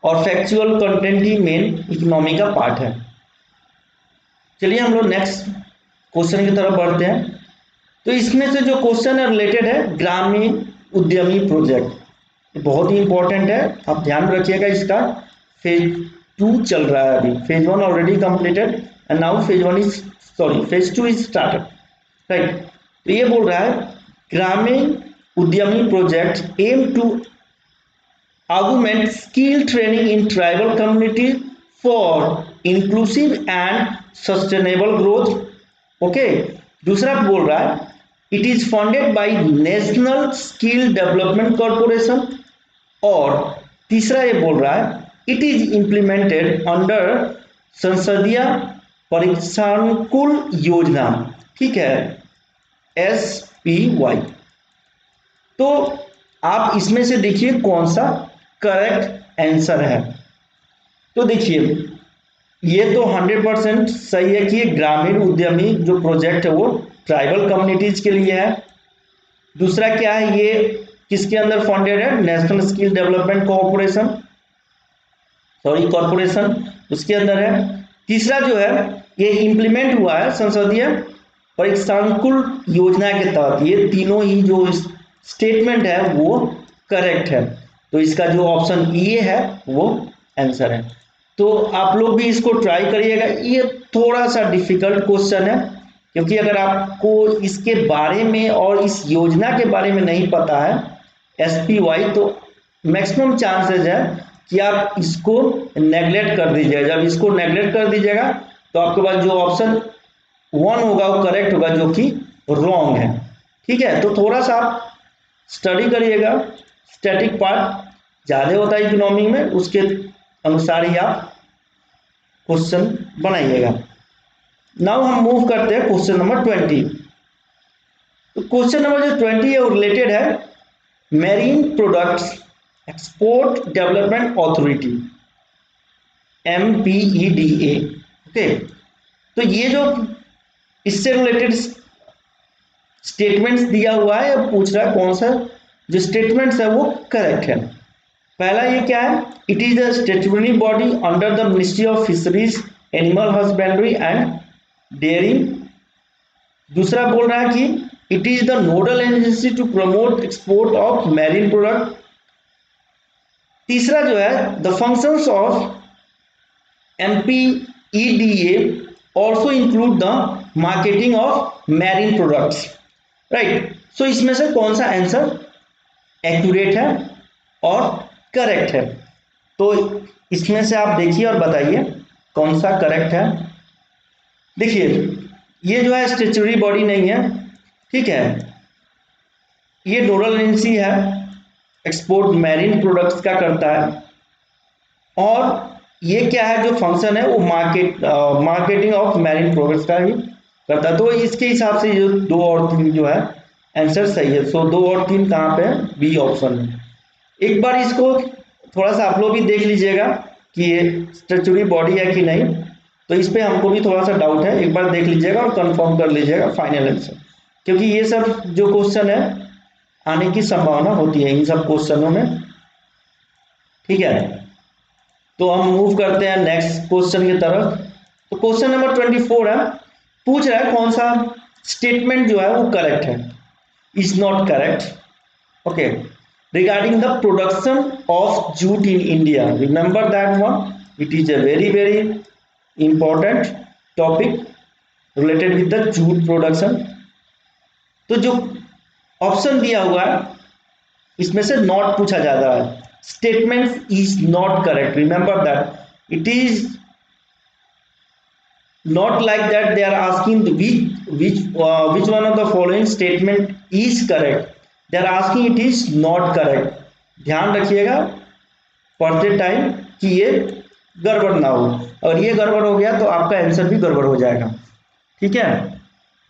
और फैक्चुअल कंटेंट ही मेन इकोनॉमी का पार्ट है। चलिए हम लोग नेक्स्ट क्वेश्चन की तरफ बढ़ते हैं। तो इसमें से जो क्वेश्चन है रिलेटेड है ग्रामीण उद्यमी प्रोजेक्ट, बहुत ही इंपॉर्टेंट है, आप ध्यान रखिएगा। इसका फेज 2 चल रहा है, अभी phase 1 already completed and now phase 2 is started, right. तो ये बोल रहा है Gramin Udyami project aim to augment skill training in tribal community for inclusive and sustainable growth। Okay, दूसरा बोल रहा है it is funded by national skill development corporation, और तीसरा ये बोल रहा है इट इज इंप्लीमेंटेड अंडर संसदीय परीक्षानुकूल योजना। ठीक है, SPY। तो आप इसमें से देखिए कौन सा करेक्ट आंसर है। तो देखिए ये तो 100% सही है कि ग्रामीण उद्यमी जो प्रोजेक्ट है वो ट्राइबल कम्युनिटीज के लिए है। दूसरा क्या है, ये किसके अंदर फंडेड है, नेशनल स्किल डेवलपमेंट कॉरपोरेशन उसके अंदर है। तीसरा जो है ये इंप्लीमेंट हुआ है संसदीय परीक्षानुकूल योजना के तहत। ये तीनों ही जो स्टेटमेंट है वो करेक्ट है, तो इसका जो ऑप्शन ए है वो आंसर है। तो आप लोग भी इसको ट्राई करिएगा। ये थोड़ा सा डिफिकल्ट क्वेश्चन है, क्योंकि अगर आपको इसके बारे में और इस योजना के बारे में नहीं पता है SPY, तो मैक्सिमम चांसेस है कि आप इसको नेगलेक्ट कर दीजिएगा। जब इसको नेगलेक्ट कर दीजिएगा तो आपके पास जो ऑप्शन 1 होगा वो करेक्ट होगा, जो कि रॉन्ग है। ठीक है, तो थोड़ा सा आप स्टडी करिएगा, स्टैटिक पार्ट ज़्यादा होता है इकोनॉमी में, उसके अनुसार ही आप क्वेश्चन बनाइएगा। नाउ हम मूव करते हैं क्वेश्चन नंबर 20। तो क्वेश्चन नंबर जो 20 है वो रिलेटेड है marine products export development authority, MPEDA। Okay, तो ये जो इससे रिलेटेड स्टेटमेंट्स दिया हुआ है, अब पूछ रहा है कौन सा जो स्टेटमेंट्स है वो करेक्ट है। पहला ये क्या है, it is a statutory body under the ministry of fisheries animal husbandry and dairying. दूसरा बोल रहा है कि it is the nodal agency to promote export of marine product. तीसरा जो है the functions of MPEDA also include the marketing of marine products, right. So इसमें से कौन सा आंसर एक्यूरेट है और करेक्ट है, तो इसमें से आप देखिए और बताइए कौन सा करेक्ट है। देखिए ये जो है स्टेचुटरी बॉडी नहीं है, ठीक है, ये नोडल एजेंसी है, एक्सपोर्ट मैरीन प्रोडक्ट्स का करता है, और ये क्या है जो फंक्शन है वो मार्केटिंग ऑफ मैरीन प्रोडक्ट्स का ही करता है। तो इसके हिसाब से जो 2 और 3 जो है आंसर सही है। सो 2 और 3 कहाँ पे है, बी ऑप्शन में। एक बार इसको थोड़ा सा आप लोग भी देख लीजिएगा कि ये स्टेचुटरी बॉडी है कि नहीं, तो इस पे हमको भी थोड़ा सा डाउट है, एक बार देख लीजिएगा और कंफर्म कर लीजिएगा फाइनल आंसर, क्योंकि ये सब जो क्वेश्चन है आने की संभावना होती है इन सब क्वेश्चनों में, ठीक है। तो हम मूव करते हैं नेक्स्ट क्वेश्चन की तरफ। तो क्वेश्चन नंबर 24 है, पूछ रहा है कौन सा स्टेटमेंट जो है वो करेक्ट है, is not correct. Okay, regarding the production of jute in India, remember that one, it is a very very important topic related with the jute production. तो जो ऑप्शन दिया हुआ है इसमें से नॉट पूछा जा रहा है, statement is not correct, remember that it is not like that they are asking which one of the following statement is correct, they are asking it is not correct। ध्यान रखिएगा पढ़ते टाइम कि ये गड़बड़ ना हो, और ये गड़बड़ हो गया तो आपका आंसर भी गड़बड़ हो जाएगा, ठीक है।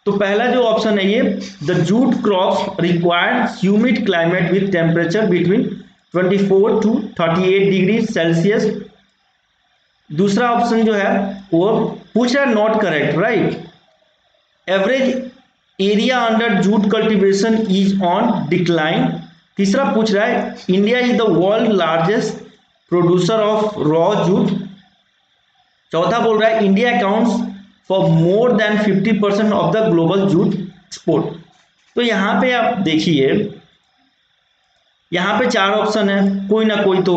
तो पहला जो ऑप्शन है ये, the jute crops required humid climate with temperature between 24 to 38 degree Celsius. दूसरा ऑप्शन जो है वो पूछ रहा है not correct, right. Average area under jute cultivation is on decline. तीसरा पूछ रहा है India is the world largest producer of raw jute. चौथा बोल रहा है India accounts for more than 50% of the global jute export. तो यहाँ पे आप देखिए, यहाँ पे 4 ऑप्शन है, कोई ना कोई तो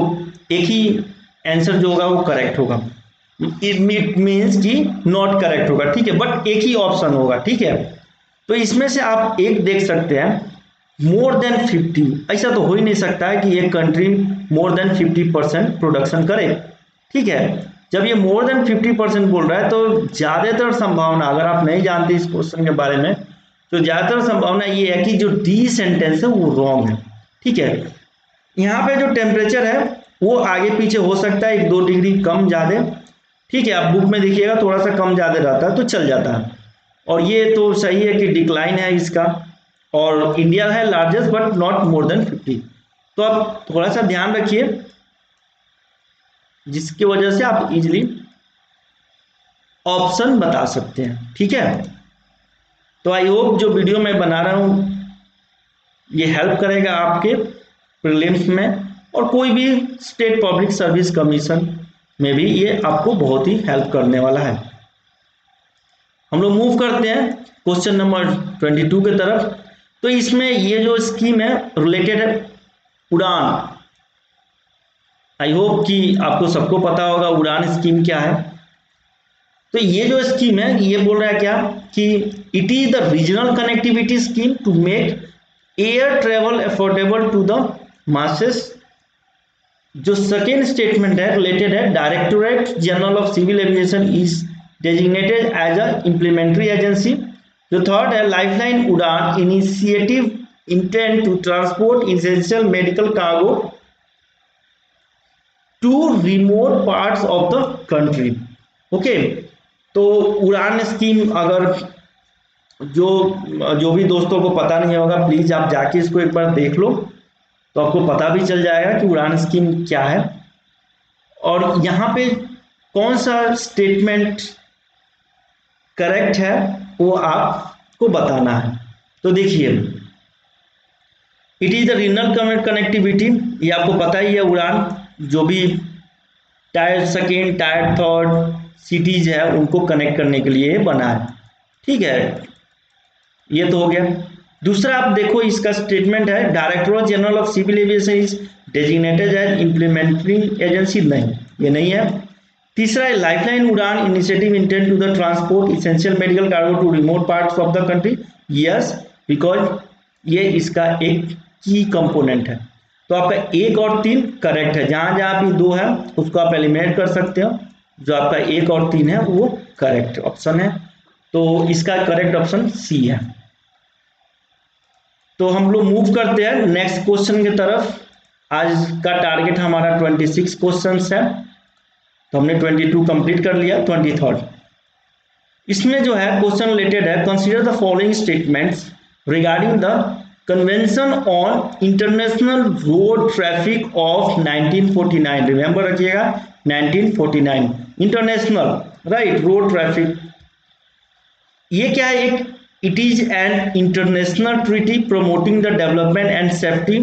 एक ही आंसर जो होगा वो करेक्ट होगा, इट मीन्स कि नॉट करेक्ट होगा, ठीक है, बट एक ही ऑप्शन होगा, ठीक है। तो इसमें से आप एक देख सकते हैं मोर देन 50, ऐसा तो हो ही नहीं सकता है कि एक कंट्री मोर देन 50% प्रोडक्शन करे, ठीक है। जब ये मोर देन 50% बोल रहा है तो ज़्यादातर संभावना, अगर आप नहीं जानते इस क्वेश्चन के बारे में, तो ज़्यादातर संभावना ये है कि जो डी सेंटेंस है वो रॉन्ग है, ठीक है। यहाँ पे जो टेम्परेचर है वो आगे पीछे हो सकता है 1-2 डिग्री कम ज़्यादा, ठीक है, आप बुक में देखिएगा थोड़ा सा कम ज़्यादा रहता है तो चल जाता है। और ये तो सही है कि डिक्लाइन है इसका, और इंडिया है largest but not more than 50। तो आप थोड़ा सा ध्यान रखिए जिसकी वजह से आप इजीली ऑप्शन बता सकते हैं, ठीक है। तो आई होप जो वीडियो मैं बना रहा हूँ ये हेल्प करेगा आपके प्रीलिम्स में, और कोई भी स्टेट पब्लिक सर्विस कमीशन में भी ये आपको बहुत ही हेल्प करने वाला है। हम लोग मूव करते हैं क्वेश्चन नंबर 22 की तरफ। तो इसमें ये जो स्कीम है रिलेटेड है उड़ान। आई होप कि आपको सबको पता होगा उड़ान स्कीम क्या है। तो ये जो स्कीम है ये बोल रहा है क्या कि it is the regional connectivity scheme to make air travel affordable to the masses. जो सेकेंड स्टेटमेंट है रिलेटेड है directorate general of civil aviation is designated as a implementary agency. जो थर्ड है lifeline Udan initiative intend to transport essential medical cargo to remote parts of the country. Okay, तो Udan scheme, अगर जो जो भी दोस्तों को पता नहीं होगा, प्लीज आप जाके इसको एक बार देख लो, तो आपको पता भी चल जाएगा कि उड़ान स्कीम क्या है। और यहाँ पे कौन सा स्टेटमेंट करेक्ट है वो आपको बताना है। तो देखिए, it is the regional connectivity, ये आपको पता ही है, उड़ान जो भी tyre second tyre third cities है उनको कनेक्ट करने के लिए बना है। ठीक है, ये तो हो गया। दूसरा आप देखो, इसका स्टेटमेंट है director general of civil aviation is designated as implementing agency, नहीं, ये नहीं है। तीसरा है lifeline Udan initiative intend to the transport essential medical cargo to remote parts of the country, yes, because ये इसका एक की कंपोनेंट है। तो आपका 1 और 3 करेक्ट है, जहां जहां भी 2 है उसको आप एलिमिनेट कर सकते हो, जो आपका 1 और 3 है वो करेक्ट ऑप्शन है। तो इसका करेक्ट ऑप्शन सी है। तो हम लोग मूव करते हैं नेक्स्ट क्वेश्चन की तरफ। आज का टारगेट हमारा 26 क्वेश्चंस है, तो हमने 22 कंप्लीट कर लिया, 23rd। इसमें जो है क्वेश्चन रिलेटेड है, consider the following statements regarding the convention on international road traffic of 1949। Remember रखिएगा 1949 इंटरनेशनल राइट रोड ट्रैफिक, ये क्या है, एक it is an international treaty promoting the development and safety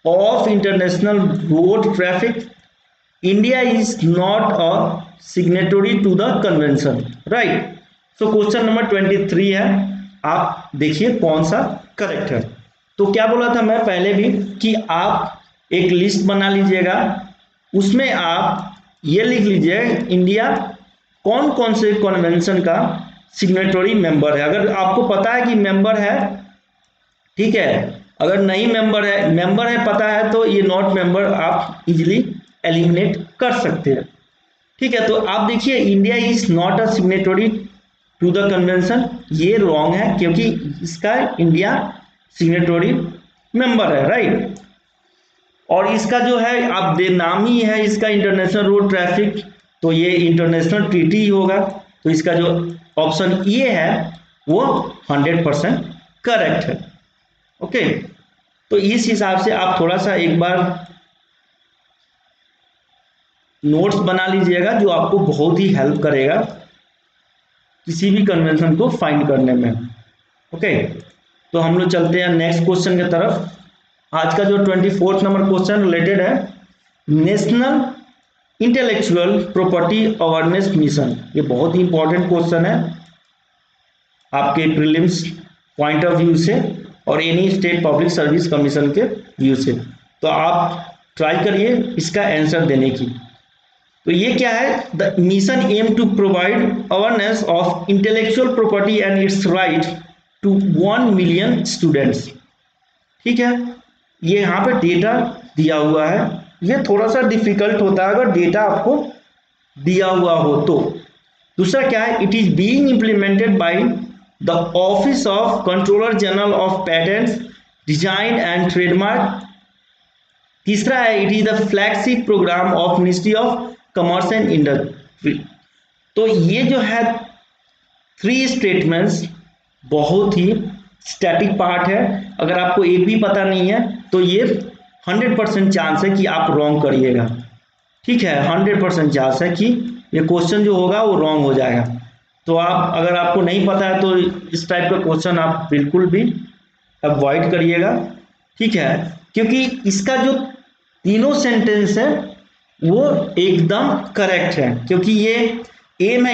of international road traffic. India is not a signatory to the convention, right. So question number 23 है, आप देखिए कौन सा करेक्ट है। तो क्या बोला था मैं पहले भी कि आप एक लिस्ट बना लीजिएगा, उसमें आप ये लिख लीजिए इंडिया कौन कौन से कन्वेंशन का सिग्नेटरी मेंबर है। अगर आपको पता है कि मेंबर है, ठीक है, अगर नहीं मेंबर है पता है, तो ये नॉट मेंबर आप इजीली एलिमिनेट कर सकते हैं। ठीक है, तो आप देखिए India is not a signatory to the convention, ये रॉन्ग है क्योंकि इसका इंडिया सिग्नेटरी मेंबर है, राइट। और इसका जो है आप दे नाम ही है इसका इंटरनेशनल रोड ट्रैफिक, तो ये इंटरनेशनल ट्रीटी ही होगा। तो इसका जो ऑप्शन ए है वो 100% करेक्ट है। ओके, तो इस हिसाब से आप थोड़ा सा एक बार नोट्स बना लीजिएगा, जो आपको बहुत ही हेल्प करेगा किसी भी कन्वेंशन को फाइंड करने में। ओके, तो हम लोग चलते हैं नेक्स्ट क्वेश्चन की तरफ। आज का जो 24 नंबर क्वेश्चन रिलेटेड है national intellectual property awareness mission. ये बहुत ही इंपॉर्टेंट क्वेश्चन है आपके प्रीलिम्स पॉइंट ऑफ व्यू से और any state public service commission के व्यू से। तो आप ट्राई करिए इसका आंसर देने की। तो ये क्या है, the mission aim to provide awareness of intellectual property and its right to 1 million students. ठीक है, ये यहाँ पे डेटा दिया हुआ है, ये थोड़ा सा डिफिकल्ट होता है अगर डेटा आपको दिया हुआ हो तो। दूसरा क्या है, it is being implemented by the office of controller general of patents design and trademark. तीसरा है, it is the flagship programme of ministry of commerce and industry. तो ये जो है 3 स्टेटमेंट्स बहुत ही स्टैटिक पार्ट है, अगर आपको एक भी पता नहीं है तो ये 100% चांस है कि आप रॉन्ग करिएगा। ठीक है, 100% चांस है कि ये क्वेश्चन जो होगा वो रॉन्ग हो जाएगा। तो आप अगर आपको नहीं पता है तो इस टाइप का क्वेश्चन आप बिल्कुल भी अवॉइड करिएगा। ठीक है, क्योंकि इसका जो तीनों सेंटेंस है वो एकदम करेक्ट है, क्योंकि ये एम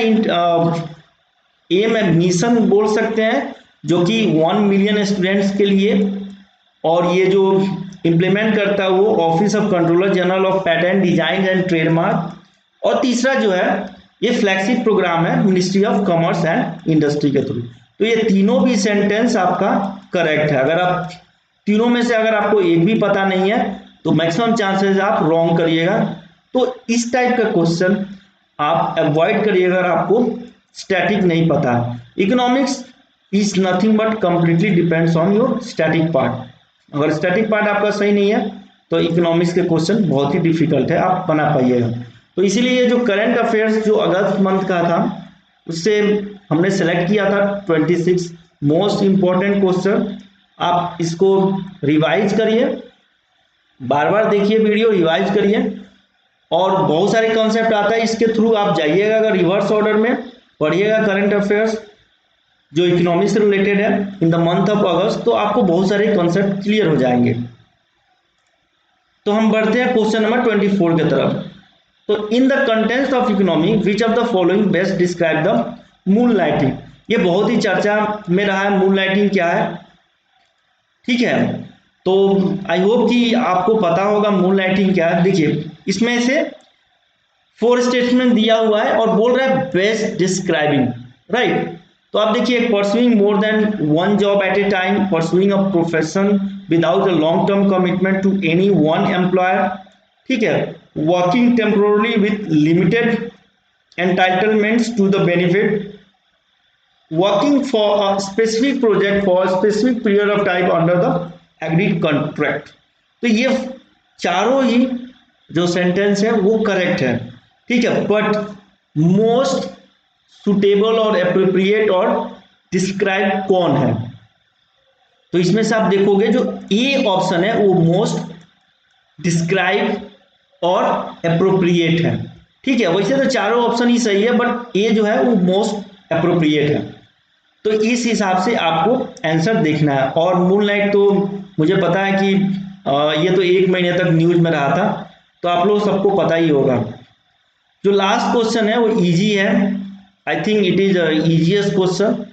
है मिशन बोल सकते हैं जो कि 1 मिलियन स्टूडेंट्स के लिए, और ये जो इंप्लीमेंट करता है वो office of controller general of patent design and trademark, और तीसरा जो है ये फ्लैगशिप प्रोग्राम है ministry of commerce and industry के थ्रू। तो ये तीनों भी सेंटेंस आपका करेक्ट है। अगर आप तीनों में से अगर आपको एक भी पता नहीं है तो मैक्सिमम चांसेस आप रॉन्ग करिएगा। तो इस टाइप का क्वेश्चन आप अवॉइड करिएगा अगर आपको स्टैटिक नहीं पता है। Economics is nothing but completely depends on your static part. अगर स्टैटिक पार्ट आपका सही नहीं है तो इकोनॉमिक्स के क्वेश्चन बहुत ही डिफिकल्ट है, आप बना पाइएगा। तो इसीलिए ये जो करंट अफेयर्स जो अगस्त मंथ का था उससे हमने सेलेक्ट किया था 26 मोस्ट इंपॉर्टेंट क्वेश्चन। आप इसको रिवाइज करिए, बार बार देखिए वीडियो, रिवाइज करिए, और बहुत सारे कॉन्सेप्ट आता है, इसके थ्रू आप जाइएगा। अगर रिवर्स ऑर्डर में पढ़िएगा करंट अफेयर्स जो इकोनॉमी से रिलेटेड है इन द मंथ ऑफ अगस्त, तो आपको बहुत सारे कॉन्सेप्ट क्लियर हो जाएंगे। तो हम बढ़ते हैं क्वेश्चन नंबर 24 की तरफ। तो in the contents of economy which of the following best describe the moon lighting. ये बहुत ही चर्चा में रहा है, मून लाइटिंग क्या है, ठीक है। तो आई होप कि आपको पता होगा मून लाइटिंग क्या है। देखिए इसमें से 4 स्टेटमेंट दिया हुआ है और बोल रहा है बेस्ट डिस्क्राइबिंग, राइट। तो आप देखिए, pursuing more than one job at a time, pursuing a profession without a long term commitment to any one employer, ठीक है, working temporarily with limited entitlements to the benefit, working for a specific project for a specific period of time under the agreed contract। तो ये चारों ही जो sentence है वो correct है, ठीक है। बट मोस्ट सुटेबल और अप्रोप्रिएट और डिस्क्राइब कौन है, तो इसमें से आप देखोगे जो ए ऑप्शन है वो मोस्ट डिस्क्राइब और अप्रोप्रिएट है, ठीक है। वैसे तो चारों ऑप्शन ही सही है, बट ए जो है वो मोस्ट अप्रोप्रिएट है। तो इस हिसाब से आपको आंसर देखना है। और मूनलाइट तो मुझे पता है कि ये तो 1 महीने तक न्यूज में रहा था, तो आप लोग सबको पता ही होगा। जो लास्ट क्वेश्चन है वो इजी है, I think it is easiest question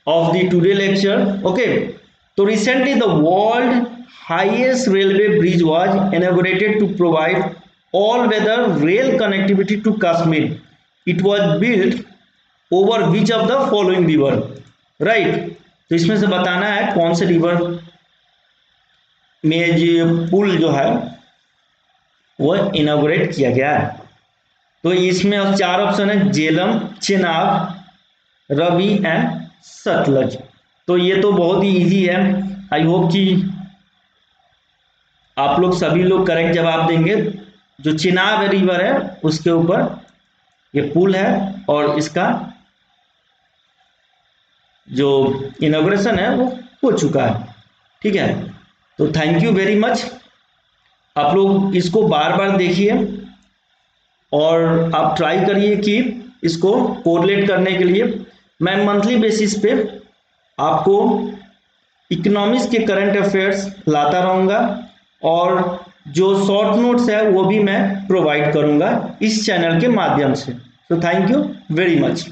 of the today lecture. Okay, तो recently the world highest railway bridge was inaugurated to provide all weather rail connectivity to Kashmir. It was built over which of the following river, right. तो इसमें से बताना है कौन से river में ये पुल जो है वो इनॉग्रेट किया गया है। तो इसमें 4 ऑप्शन है, झेलम, चेनाब, रवि एंड सतलज। तो ये तो बहुत ही इजी है, आई होप कि आप लोग सभी लोग करेक्ट जवाब देंगे। जो चेनाब रिवर है उसके ऊपर ये पुल है और इसका जो इनॉग्रेशन है वो हो चुका है, ठीक है। तो थैंक यू वेरी मच। आप लोग इसको बार बार देखिए और आप ट्राई करिए कि इसको कोरिलेट करने के लिए मैं मंथली बेसिस पे आपको इकोनॉमिक्स के करंट अफेयर्स लाता रहूँगा, और जो शॉर्ट नोट्स है वो भी मैं प्रोवाइड करूँगा इस चैनल के माध्यम से। तो थैंक यू वेरी मच।